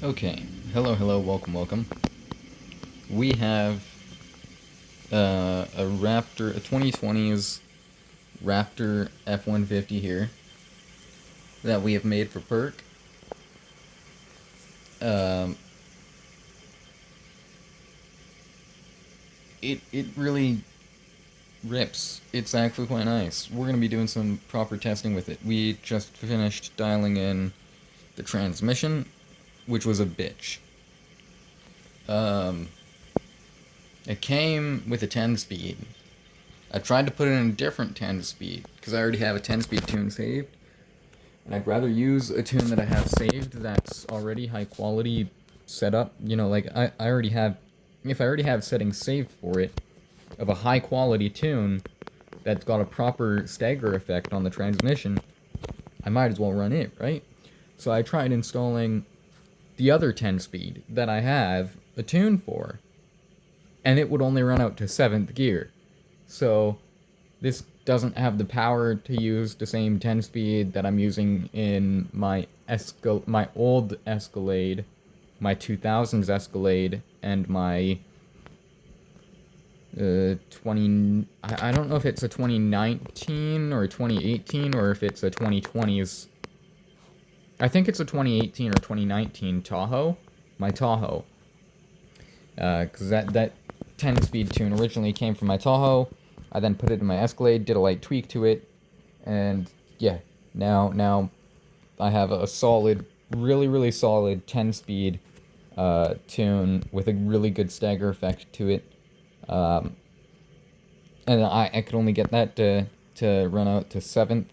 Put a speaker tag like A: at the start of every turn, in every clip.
A: Okay, hello, welcome. We have a Raptor, a 2020's Raptor F150 here that we have made for Perc. Um, it really rips. It's actually quite nice. We're gonna be doing some proper testing with it. We just finished dialing in the transmission, which was a bitch. Um, it came with a 10 speed. I tried to put it in a different 10 speed because I already have a 10 speed tune saved. And I'd rather use a tune that I have saved that's already high quality set up. You know, like I already have, if I already have settings saved for it of a high quality tune that's got a proper stagger effect on the transmission, I might as well run it, right? So I tried installing the other 10 speed that I have a tune for, and it would only run out to 7th gear. So this doesn't have the power to use the same 10 speed that I'm using in my old Escalade, my 2000s Escalade, and my 20. I don't know if it's a 2019 or 2018 or if it's a 2020s. I think it's a 2018 or 2019 Tahoe. My Tahoe. Because that 10 speed tune originally came from my Tahoe. I then put it in my Escalade, did a light tweak to it, and yeah, now I have a solid, really solid 10 speed tune with a really good stagger effect to it. And I could only get that to run out to 7th,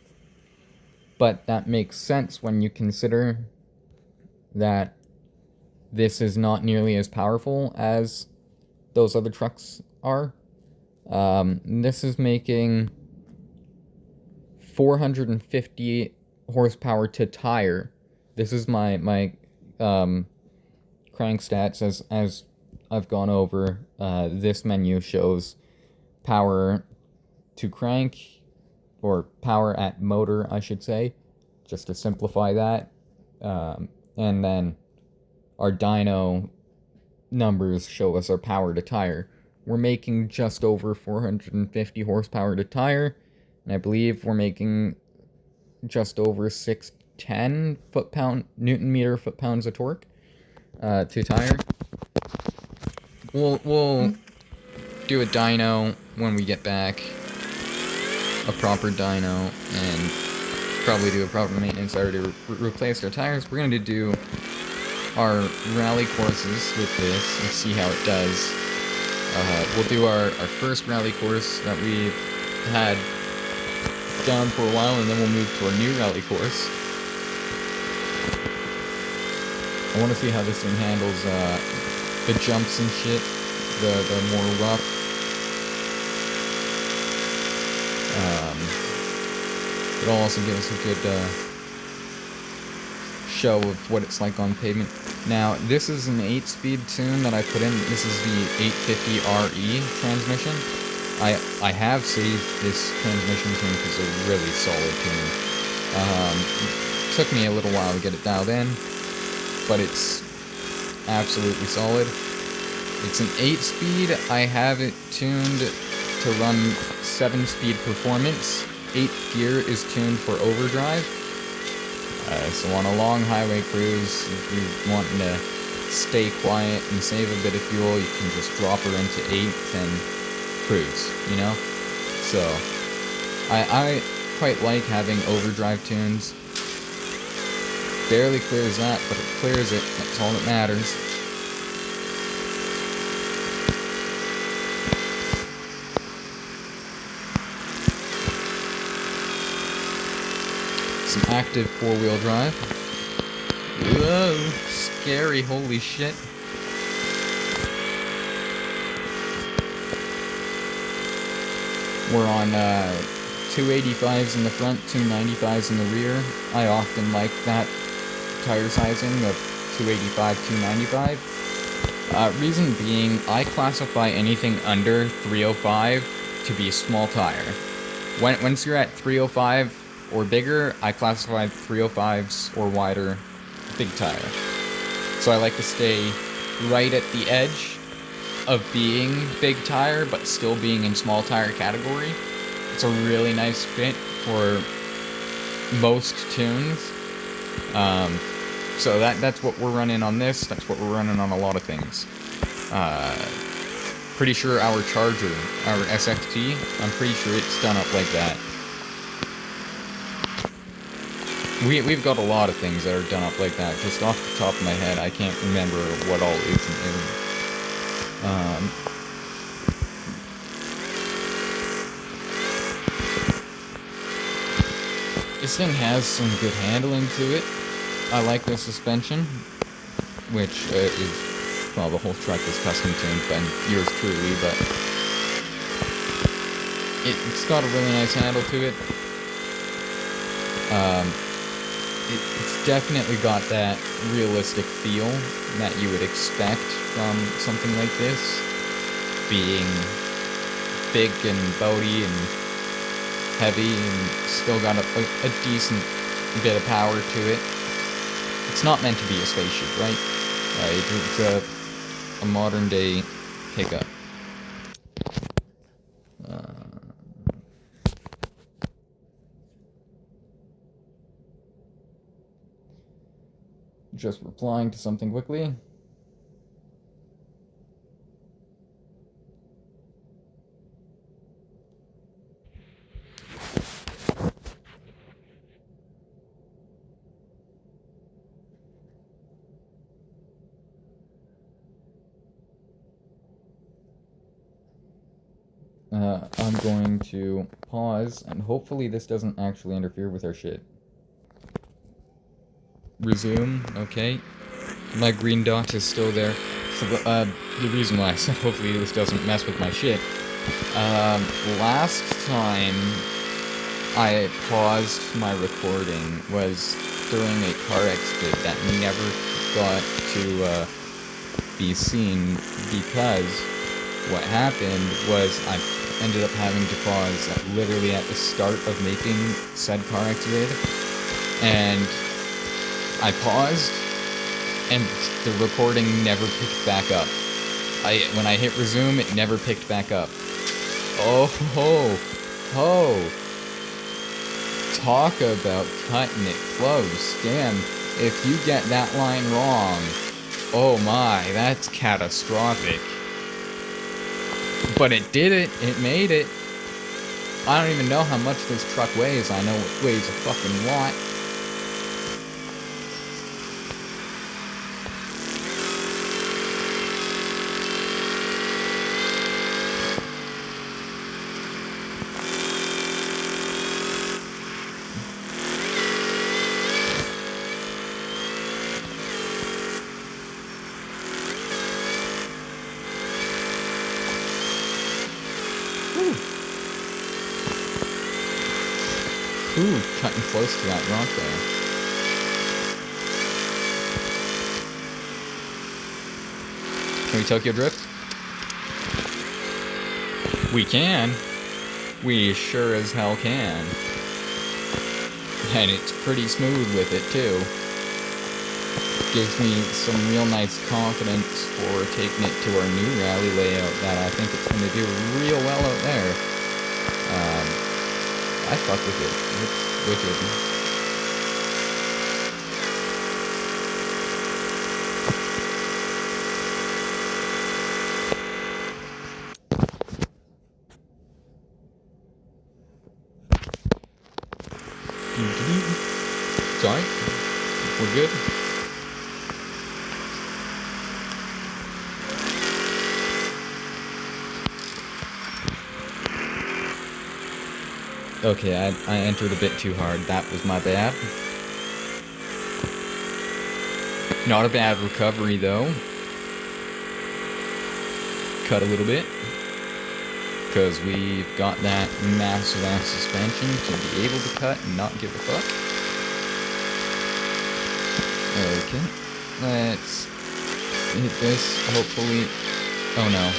A: but that makes sense when you consider that this is not nearly as powerful as those other trucks are. This is making 450 horsepower to tire. This is my crank stats as I've gone over. This menu shows power to crank, or power at motor, I should say, just to simplify that. And then our dyno numbers show us our power to tire. We're making just over 450 horsepower to tire, and I believe we're making just over 610 Newton meter foot-pounds of torque to tire. We'll do a dyno when we get back, a proper dyno, and probably do a proper maintenance. I already replaced our tires. We're going to do our rally courses with this and see how it does. We'll do our first rally course that we've had down for a while, and then we'll move to our new rally course. I want to see how this thing handles the jumps and shit, the more rough. It'll also give us a good show of what it's like on pavement. Now, this is an 8-speed tune that I put in. This is the 850RE transmission. I have saved this transmission tune because it's a really solid tune. Took me a little while to get it dialed in, but it's absolutely solid. It's an 8-speed. I have it tuned to run 7-speed performance. 8th gear is tuned for overdrive. So on a long highway cruise, if you're wanting to stay quiet and save a bit of fuel, you can just drop her into 8th and cruise, you know? So, I quite like having overdrive tunes. Barely clears that, but it clears it. That's all that matters. Some active 4-wheel drive. Whoa, scary, holy shit. We're on 285s in the front, 295s in the rear. I often like that tire sizing of 285, 295. Reason being, I classify anything under 305 to be small tire. Once you're at 305 or bigger, I classify 305s or wider big tire. So I like to stay right at the edge of being big tire, but still being in small tire category. It's a really nice fit for most tunes. So that's what we're running on this. That's what we're running on a lot of things. Pretty sure our charger, our SXT, I'm pretty sure it's done up like that. We've got a lot of things that are done up like that. Just off the top of my head, I can't remember what all is new. This thing has some good handling to it. I like the suspension, which is, well, the whole truck is custom tuned by yours truly, but it's got a really nice handle to it. It's definitely got that realistic feel that you would expect from something like this, being big and boaty and heavy and still got a decent bit of power to it. It's not meant to be a spaceship, right? It's a modern day pickup. Just replying to something quickly. I'm going to pause, and hopefully this doesn't actually interfere with our shit. Resume, okay. My green dot is still there. So, the reason why I said hopefully this doesn't mess with my shit. Last time I paused my recording was during a car accident that never got to be seen, because what happened was I ended up having to pause literally at the start of making said car accident, and I paused and the recording never picked back up. When I hit resume, it never picked back up. Oh ho ho! Talk about cutting it close. Damn, if you get that line wrong, oh my, that's catastrophic. But it did it. It made it. I don't even know how much this truck weighs. I know it weighs a fucking lot. Ooh, cutting close to that rock there. Can we Tokyo Drift? We can. We sure as hell can. And it's pretty smooth with it, too. Gives me some real nice confidence for taking it to our new rally layout that I think it's going to do real well out there. I fuck with it. It's wicked. Sorry? We're good? Okay, I entered a bit too hard. That was my bad. Not a bad recovery, though. Cut a little bit. Because we've got that massive ass suspension to be able to cut and not give a fuck. Okay. Let's hit this, hopefully. Oh no.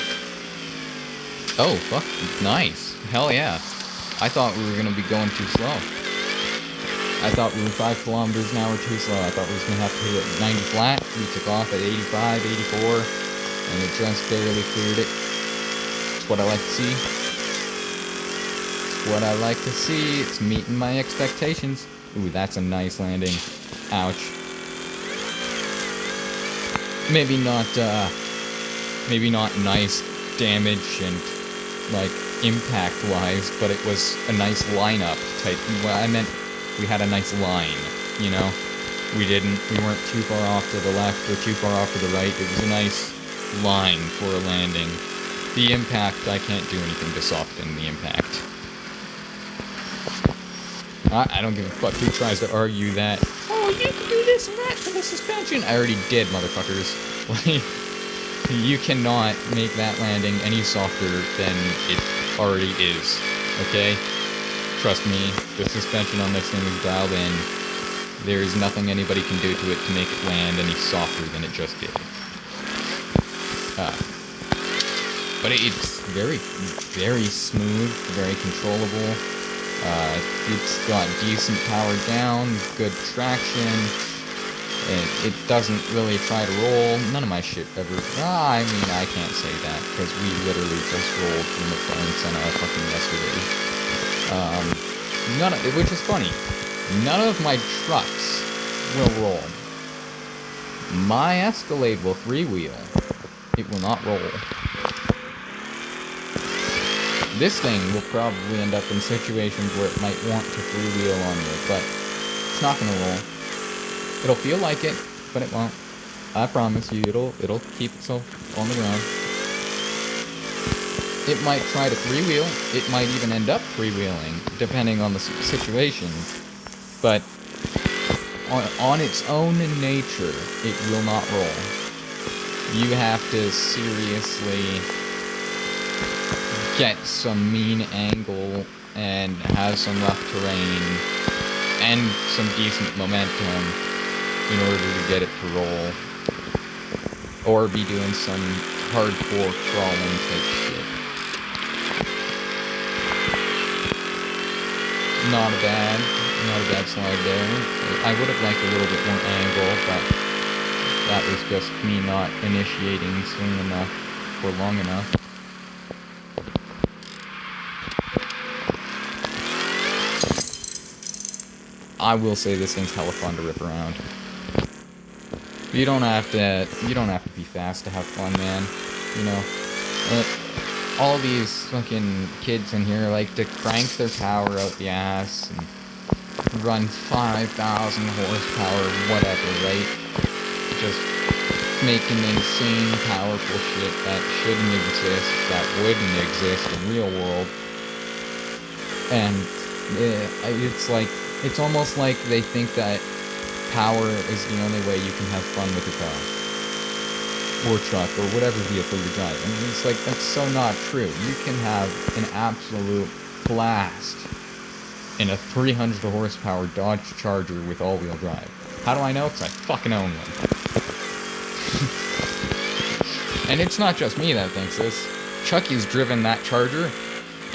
A: Oh, fuck. Nice. Hell yeah. I thought we were going to be going too slow. I thought we were 5 kilometers an hour too slow. I thought we was going to have to hit it 90 flat. We took off at 85, 84, and it just barely cleared it. It's what I like to see. It's what I like to see. It's meeting my expectations. Ooh, that's a nice landing. Ouch. Maybe not nice damage and, like, impact-wise, but it was a nice lineup type. Well, I meant we had a nice line, you know? We weren't too far off to the left or too far off to the right. It was a nice line for a landing. The impact, I can't do anything to soften the impact. I don't give a fuck who tries to argue that, oh, you can do this and that to the suspension. I already did, motherfuckers. Like, you cannot make that landing any softer than it already is, okay? Trust me, the suspension on this thing is dialed in. There is nothing anybody can do to it to make it land any softer than it just did. But it's very, very smooth, very controllable. It's got decent power down, good traction. It doesn't really try to roll. None of my shit ever... I mean, I can't say that, because we literally just rolled from the front center fucking yesterday. Which is funny. None of my trucks will roll. My Escalade will three-wheel. It will not roll. This thing will probably end up in situations where it might want to three-wheel on you, but it's not gonna roll. It'll feel like it, but it won't. I promise you, it'll keep itself on the ground. It might try to three-wheel. It might even end up three-wheeling, depending on the situation. But on its own nature, it will not roll. You have to seriously get some mean angle and have some rough terrain and some decent momentum in order to get it to roll, or be doing some hardcore crawling type shit. Not a bad slide there. I would have liked a little bit more angle, but that was just me not initiating soon enough for long enough. I will say this thing's hella fun to rip around. You don't have to be fast to have fun, man. You know, all these fucking kids in here like to crank their power out the ass and run 5,000 horsepower, whatever, right? Just making insane, powerful shit that shouldn't exist, that wouldn't exist in real world. And it's almost like they think that power is the only way you can have fun with a car, or truck, or whatever vehicle you're driving. I mean, it's like, that's so not true. You can have an absolute blast in a 300 horsepower Dodge Charger with all-wheel drive. How do I know? Because I fucking own one. And it's not just me that thinks this. Chucky's driven that Charger,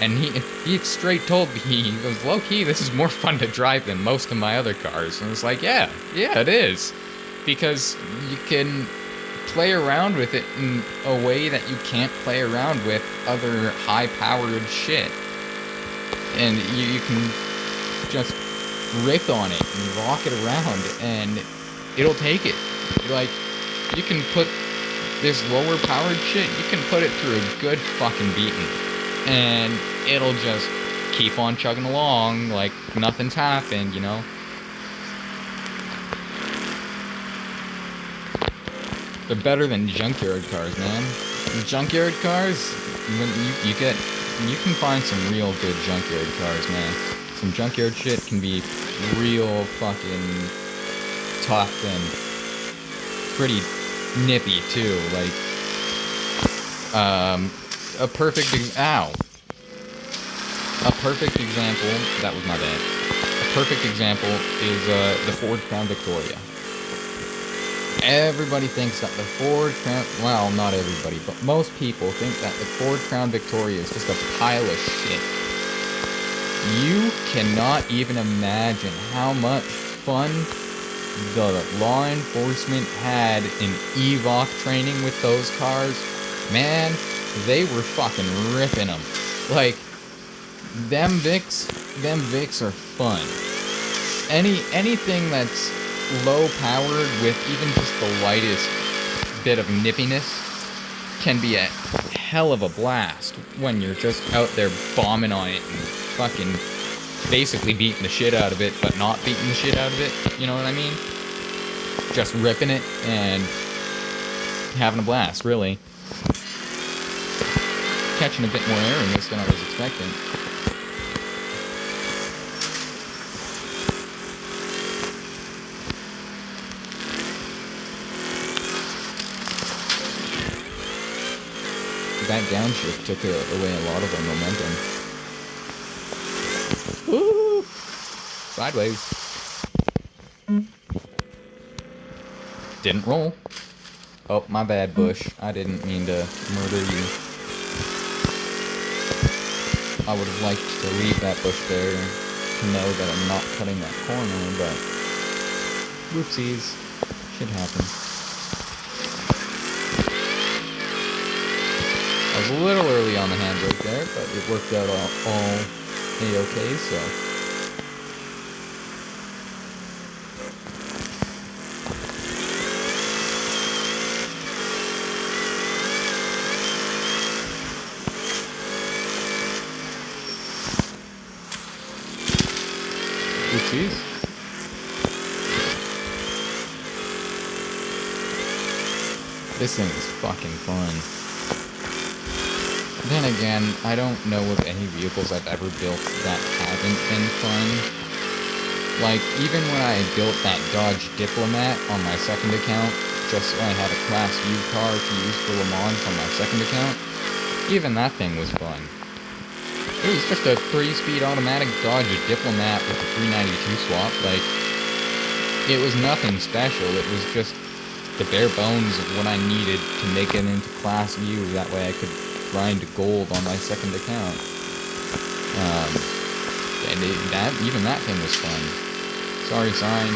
A: and he straight told me, he goes, low-key, this is more fun to drive than most of my other cars. And I was like, yeah, it is. Because you can play around with it in a way that you can't play around with other high-powered shit. And you can just rip on it and rock it around, and it'll take it. Like, you can put this lower-powered shit, you can put it through a good fucking beating, and it'll just keep on chugging along like nothing's happened, you know? They're better than junkyard cars, man. Junkyard cars, you can find some real good junkyard cars, man. Some junkyard shit can be real fucking tough and pretty nippy too. Like, a perfect example. That was my bad. A perfect example is the Ford Crown Victoria. Everybody thinks that the Ford Crown... Well, not everybody, but most people think that the Ford Crown Victoria is just a pile of shit. You cannot even imagine how much fun the law enforcement had in evoc training with those cars. Man, they were fucking ripping them. Like, them Vics are fun. Anything that's low powered with even just the lightest bit of nippiness can be a hell of a blast when you're just out there bombing on it and fucking basically beating the shit out of it, but not beating the shit out of it. You know what I mean? Just ripping it and having a blast, really. Catching a bit more air in this than I was expecting. That downshift took away a lot of our momentum. Woo! Sideways. Didn't roll. Oh, my bad, Bush. I didn't mean to murder you. I would have liked to leave that bush there to know that I'm not cutting that corner, but whoopsies. Shit happens. I was a little early on the handbrake there, but it worked out all A-okay, so. Oopsies. This thing is fucking fun. Then again, I don't know of any vehicles I've ever built that haven't been fun. Like, even when I built that Dodge Diplomat on my second account, just so I had a Class U car to use for Le Mans on my second account, even that thing was fun. It was just a 3-speed automatic Dodge Diplomat with a 392 swap. Like, it was nothing special. It was just the bare bones of what I needed to make it into Class U. That way I could grind gold on my second account. And even that thing was fun. Sorry, sign.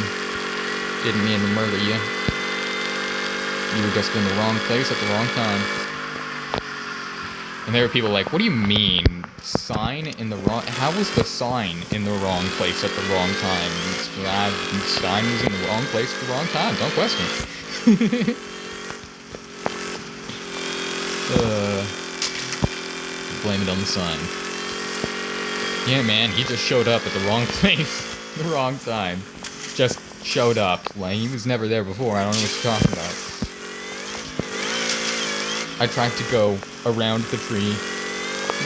A: Didn't mean to murder you. You were just in the wrong place at the wrong time. And there were people like, what do you mean? Sign in the wrong... How was the sign in the wrong place at the wrong time? Sign was in the wrong place at the wrong time. Don't question. Blame it on the sign. Yeah, man, he just showed up at the wrong place, the wrong time. Just showed up. Like, he was never there before. I don't know what you're talking about. I tried to go around the tree.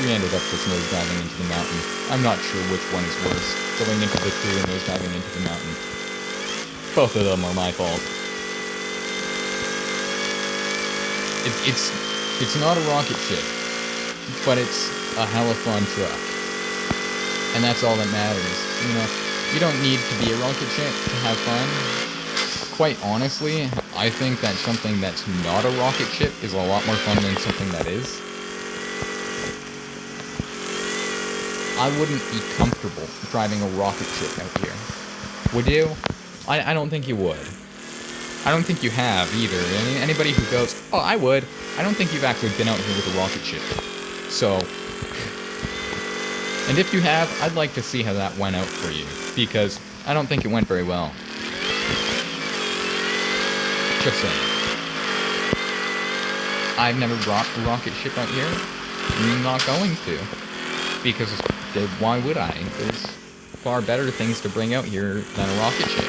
A: We ended up just nosediving into the mountain. I'm not sure which one is worse, going into the tree or nosediving into the mountain. Both of them are my fault. It's not a rocket ship, but it's a hella fun truck. And that's all that matters. You know, you don't need to be a rocket ship to have fun. Quite honestly, I think that something that's not a rocket ship is a lot more fun than something that is. I wouldn't be comfortable driving a rocket ship out here. Would you? I don't think you would. I don't think you have either. Anybody who goes, oh, I would, I don't think you've actually been out here with a rocket ship. So, and if you have, I'd like to see how that went out for you, because I don't think it went very well. Just saying. I've never brought a rocket ship out here. I'm not going to. Because why would I? There's far better things to bring out here than a rocket ship.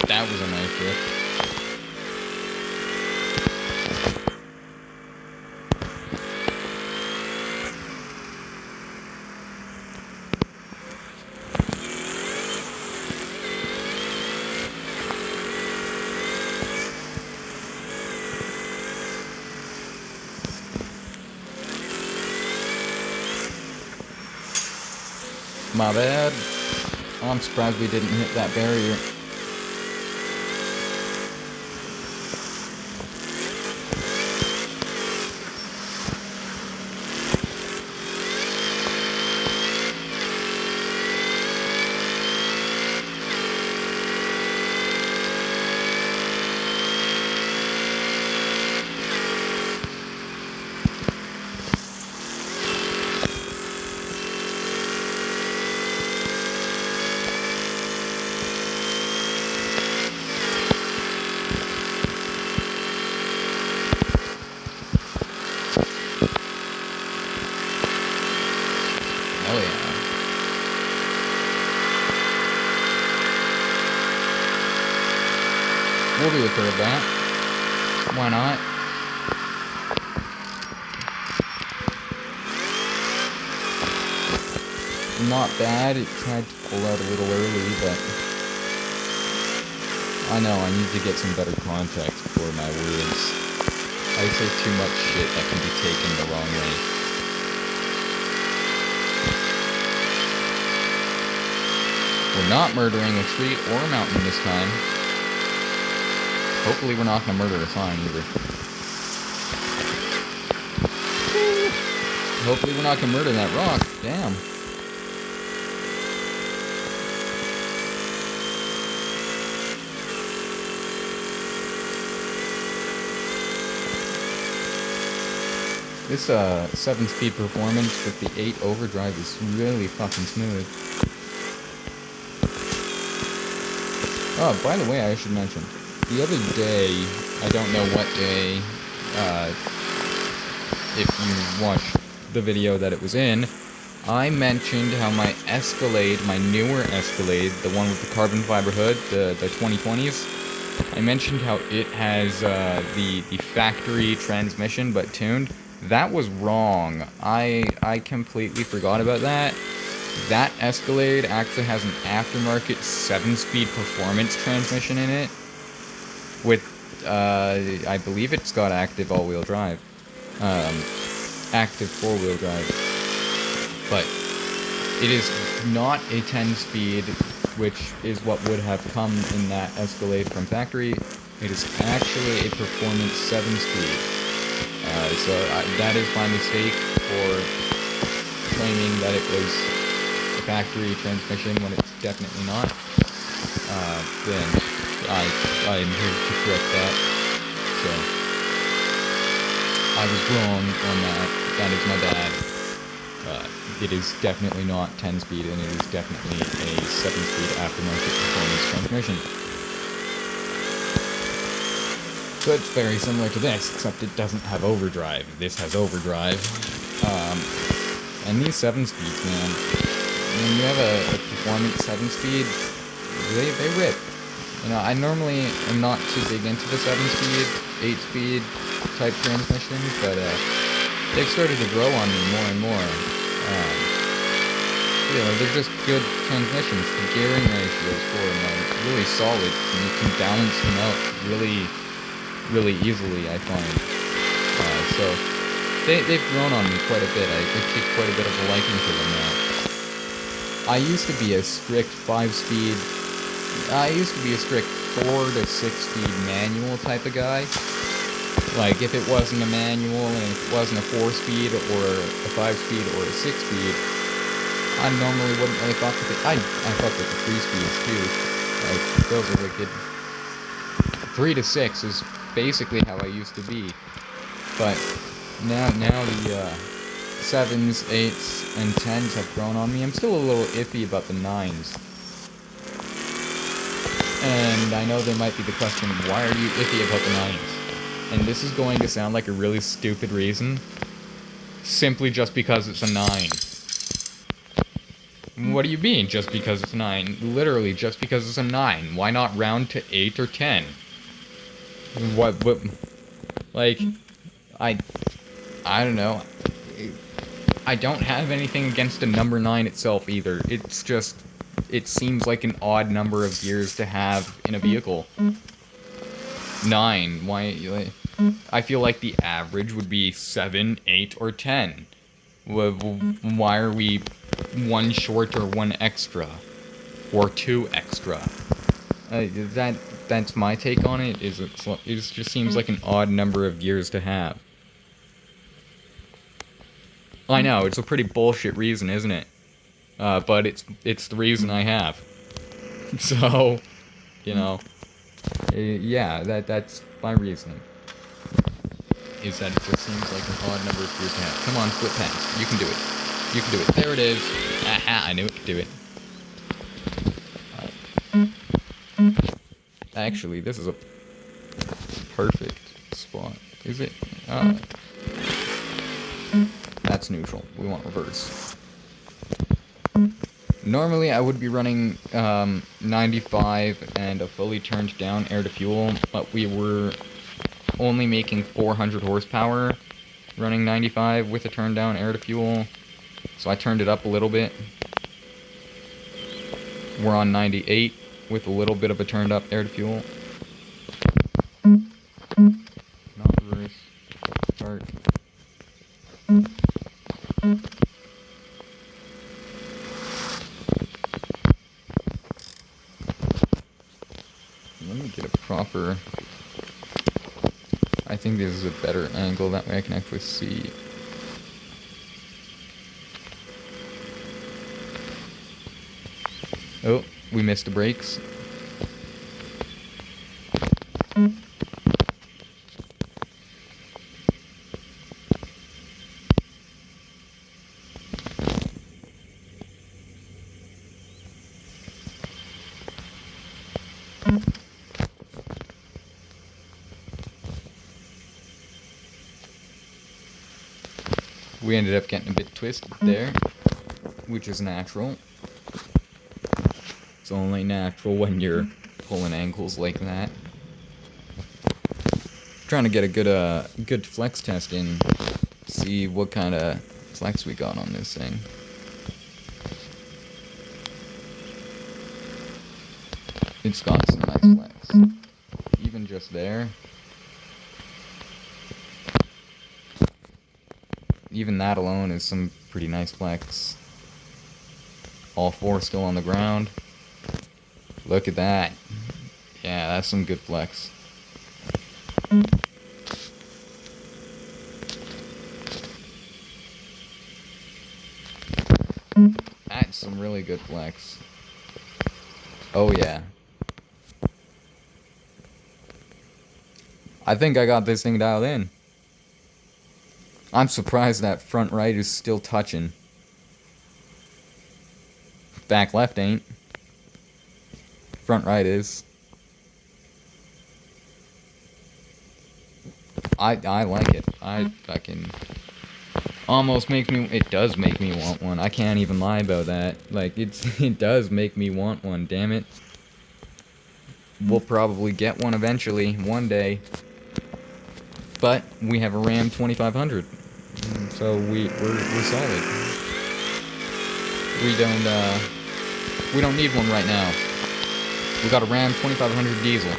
A: That was a nice trip. My bad. I'm surprised we didn't hit that barrier. Oh yeah. We'll do a third lap. Why not? Not bad. It tried to pull out a little early, but I know I need to get some better context for my words. I say too much shit that can be taken the wrong way. We're not murdering a street or a mountain this time. Hopefully we're not gonna murder a sign either. Hopefully we're not gonna murder that rock. Damn. This 7-speed performance with the 8 overdrive is really fucking smooth. Oh, by the way, I should mention, the other day, I don't know what day, if you watched the video that it was in, I mentioned how my Escalade, my newer Escalade, the one with the carbon fiber hood, the 2020s, I mentioned how it has the factory transmission but tuned. That was wrong. I completely forgot about that. That Escalade actually has an aftermarket 7-speed performance transmission in it. With, I believe it's got active all-wheel drive. Active 4-wheel drive. But it is not a 10-speed, which is what would have come in that Escalade from factory. It is actually a performance 7-speed. So that is my mistake for claiming that it was a factory transmission when it's definitely not. Then I'm here to correct that. So I was wrong on that. That is my bad. It is definitely not 10-speed, and it is definitely a 7-speed aftermarket performance transmission. So it's very similar to this, except it doesn't have overdrive. This has overdrive. And these 7-speeds, man, when you have a performance 7-speed, they rip. You know, I normally am not too big into the 7-speed, 8-speed type transmissions, but they've started to grow on me more and more. You know, they're just good transmissions. The gearing ratios for them are really solid, and you can balance them out really easily, I find. So they've grown on me quite a bit. I take quite a bit of a liking to them now. I used to be a strict 5-speed. I used to be a strict 4 to 6-speed manual type of guy. Like, if it wasn't a manual and if it wasn't a 4-speed or a 5-speed or a 6-speed, I normally wouldn't really fuck with it. I fuck with the 3-speeds too. Like, those are wicked. 3 to 6 is basically how I used to be. But now the 7s, 8s, and 10s have grown on me. I'm still a little iffy about the 9s. And I know there might be the question, why are you iffy about the 9s? And this is going to sound like a really stupid reason. Simply just because it's a 9. What do you mean, just because it's 9? Literally, just because it's a 9. Why not round to 8 or 10? What, like, I don't know. I don't have anything against the number 9 itself either. It's just, it seems like an odd number of gears to have in a vehicle. 9, why, I feel like the average would be 7, 8, or 10. Why are we one short or one extra. Or two extra. That's my take on it. It just seems like an odd number of gears to have. I know, it's a pretty bullshit reason, isn't it? But it's the reason I have. So, you know, yeah, that's my reasoning. Is that it just seems like an odd number of gears to have. Come on, flip past. You can do it. You can do it. There it is. Aha, I knew it could do it. Actually, this is a perfect spot. Is it? That's neutral. We want reverse. Normally, I would be running 95 and a fully turned down air to fuel, but we were only making 400 horsepower running 95 with a turned down air to fuel, so I turned it up a little bit. We're on 98 with a little bit of a turned up air to fuel. Not reverse. Start. Let me get a proper... I think this is a better angle, that way I can actually see. Oh, we missed the brakes. We ended up getting a bit twisted there, which is natural. It's only natural when you're pulling angles like that. Trying to get a good flex test in, see what kind of flex we got on this thing. It's got some nice flex. Even just there. Even that alone is some pretty nice flex. All four still on the ground. Look at that. Yeah, that's some good flex. That's some really good flex. Oh yeah. I think I got this thing dialed in. I'm surprised that front right is still touching. Back left ain't. Front right is. I like it. I fucking almost make me... It does make me want one. I can't even lie about that. Like, it does make me want one, damn it. We'll probably get one eventually, one day. But we have a Ram 2500. So we're solid. We don't need one right now. We got a Ram 2500 diesel.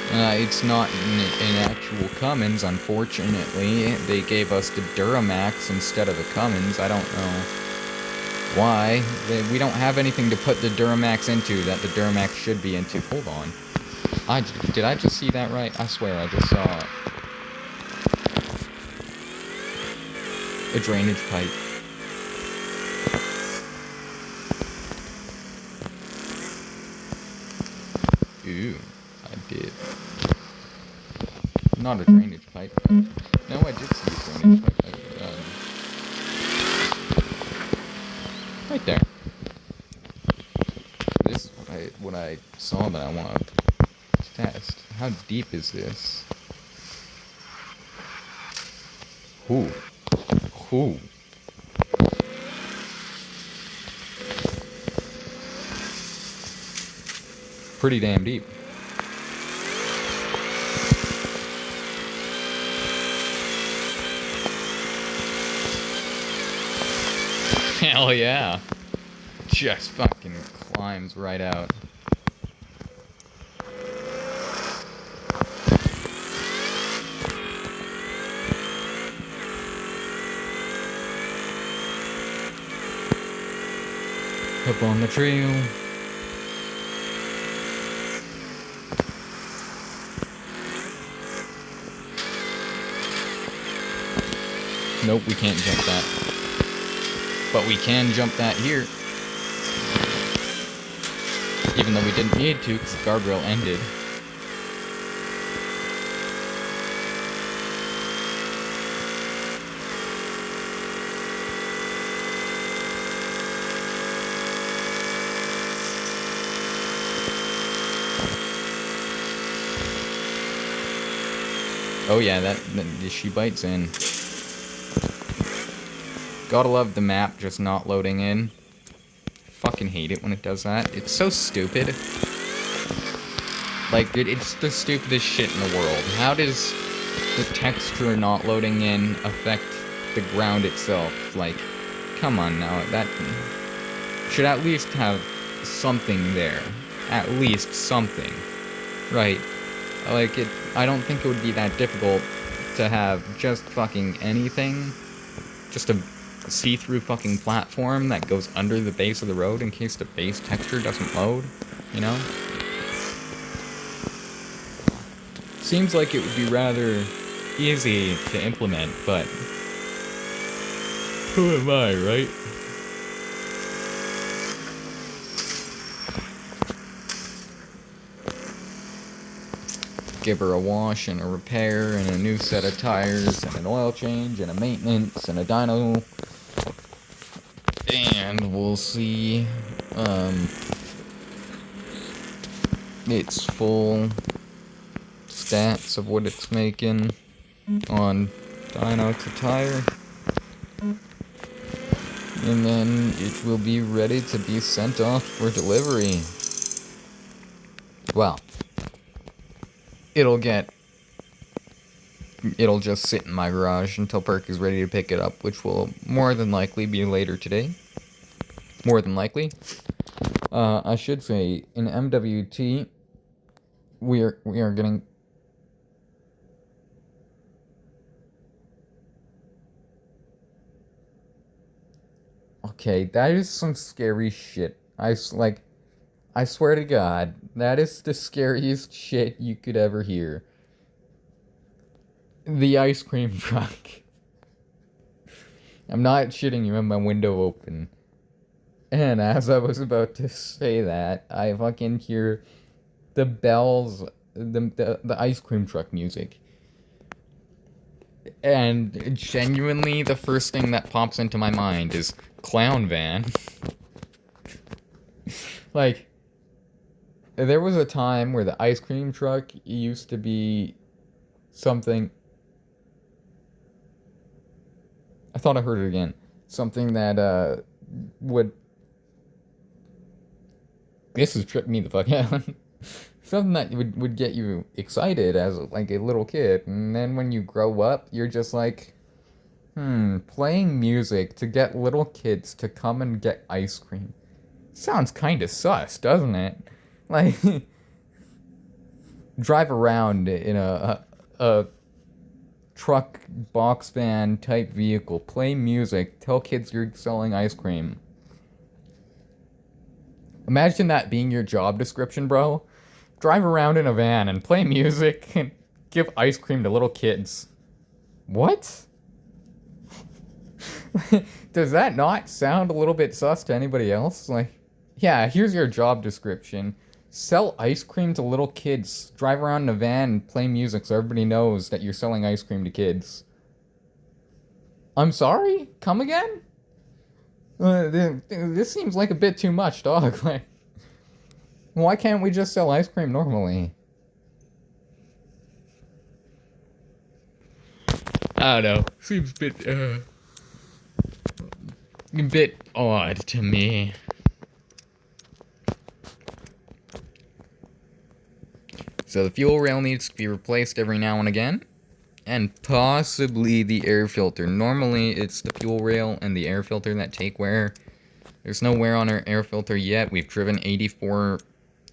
A: It's not an actual Cummins, unfortunately. They gave us the Duramax instead of the Cummins. I don't know why. We don't have anything to put the Duramax into that the Duramax should be into. Hold on. Did I just see that right? I swear I just saw a drainage pipe. Ooh, I did. Not a drainage pipe, but... No, I did see a drainage pipe. Right there. This is what I saw that I want to test. How deep is this? Ooh. Ooh. Pretty damn deep. Hell yeah. Just fucking climbs right out. Up on the trail. Nope, we can't jump that. But we can jump that here. Even though we didn't need to, because the guardrail ended. Oh yeah, she bites in. Gotta love the map just not loading in. Fucking hate it when it does that. It's so stupid. Like, dude, it's the stupidest shit in the world. How does the texture not loading in affect the ground itself? Like, come on now, that should at least have something there. At least something. Right. Like, I don't think it would be that difficult to have just fucking anything. Just a see-through fucking platform that goes under the base of the road in case the base texture doesn't load, you know? Seems like it would be rather easy to implement, but who am I, right? Give her a wash and a repair and a new set of tires and an oil change and a maintenance and a dyno. And we'll see its full stats of what it's making on dyno to tire. And then it will be ready to be sent off for delivery. Well, it'll just sit in my garage until Perc is ready to pick it up, which will more than likely be later today. More than likely. I should say, in MWT, we are getting... Okay, that is some scary shit. I swear to God, that is the scariest shit you could ever hear. The ice cream truck. I'm not shitting you, I have my window open. And as I was about to say that, I fucking hear the bells, the ice cream truck music. And genuinely, the first thing that pops into my mind is clown van. Like, there was a time where the ice cream truck used to be something... I thought I heard it again. Something that, would... This has tripped me the fuck out. Something that would get you excited as, like, a little kid. And then when you grow up, you're just like... playing music to get little kids to come and get ice cream. Sounds kinda sus, doesn't it? Like... drive around in a truck, box van type vehicle, play music, tell kids you're selling ice cream. Imagine that being your job description, bro. Drive around in a van and play music and give ice cream to little kids. What? Does that not sound a little bit sus to anybody else? Like, yeah, here's your job description. Sell ice cream to little kids. Drive around in a van and play music so everybody knows that you're selling ice cream to kids. I'm sorry? Come again? This seems like a bit too much, dog. Like, why can't we just sell ice cream normally? I don't know. Seems a bit odd to me. So the fuel rail needs to be replaced every now and again, and possibly the air filter. Normally it's the fuel rail and the air filter that take wear. There's no wear on our air filter yet. We've driven 84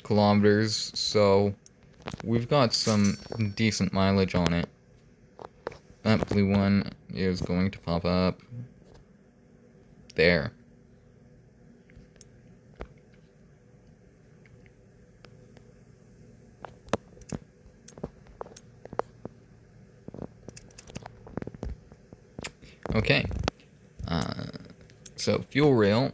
A: kilometers, so we've got some decent mileage on it. That blue one is going to pop up there. Okay. So, fuel rail.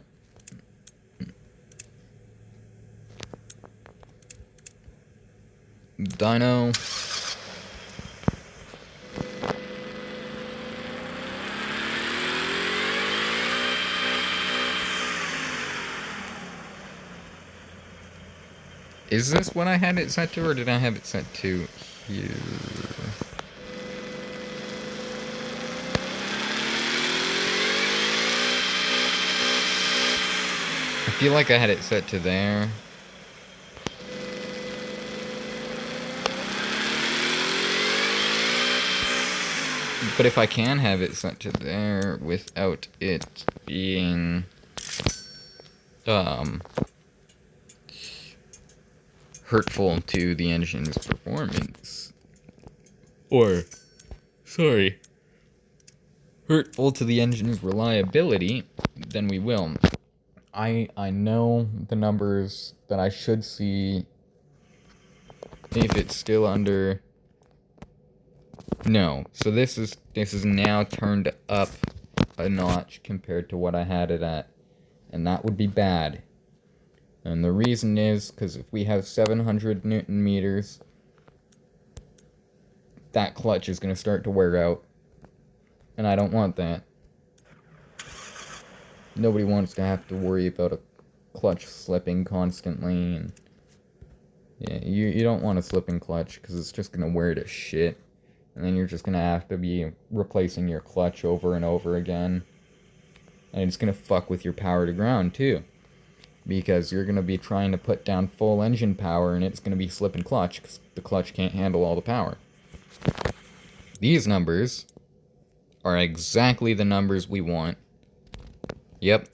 A: Dyno. Is this what I had it set to, or did I have it set to here? I feel like I had it set to there. But if I can have it set to there without it being hurtful to the engine's performance, or hurtful to the engine's reliability, then we will. I know the numbers that I should see if it's still under. No, so this is now turned up a notch compared to what I had it at, and that would be bad. And the reason is because if we have 700 Newton meters, that clutch is going to start to wear out, and I don't want that. Nobody wants to have to worry about a clutch slipping constantly, and yeah, you don't want a slipping clutch because it's just going to wear to shit. And then you're just going to have to be replacing your clutch over and over again. And it's going to fuck with your power to ground, too. Because you're going to be trying to put down full engine power, and it's going to be slipping clutch, because the clutch can't handle all the power. These numbers are exactly the numbers we want. Yep.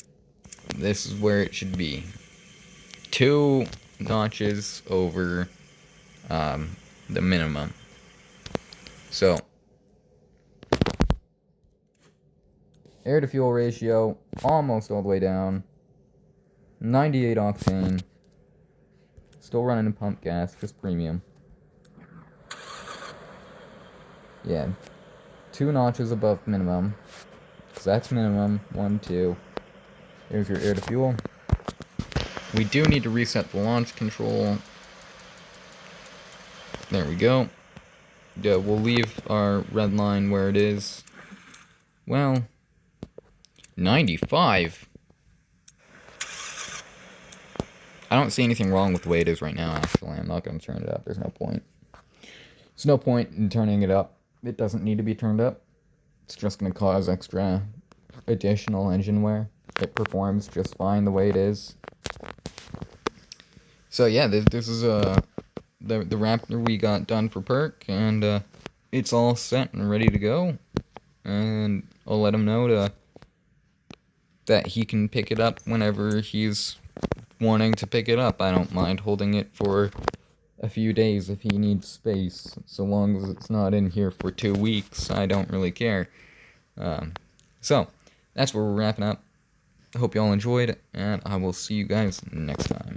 A: This is where it should be. 2 notches over the minimum. So, air to fuel ratio almost all the way down. 98 octane. Still running in pump gas, just premium. Yeah. 2 notches above minimum. Because that's minimum. 1, 2. There's your air to fuel. We do need to reset the launch control. There we go. Yeah, we'll leave our red line where it is. Well, 95. I don't see anything wrong with the way it is right now, actually. I'm not going to turn it up. There's no point. There's no point in turning it up. It doesn't need to be turned up. It's just going to cause extra additional engine wear. It performs just fine the way it is. So yeah, this is the Raptor we got done for Perc, and it's all set and ready to go. And I'll let him know that he can pick it up whenever he's wanting to pick it up. I don't mind holding it for a few days if he needs space, so long as it's not in here for 2 weeks. I don't really care. So that's where we're wrapping up. I hope you all enjoyed, and I will see you guys next time.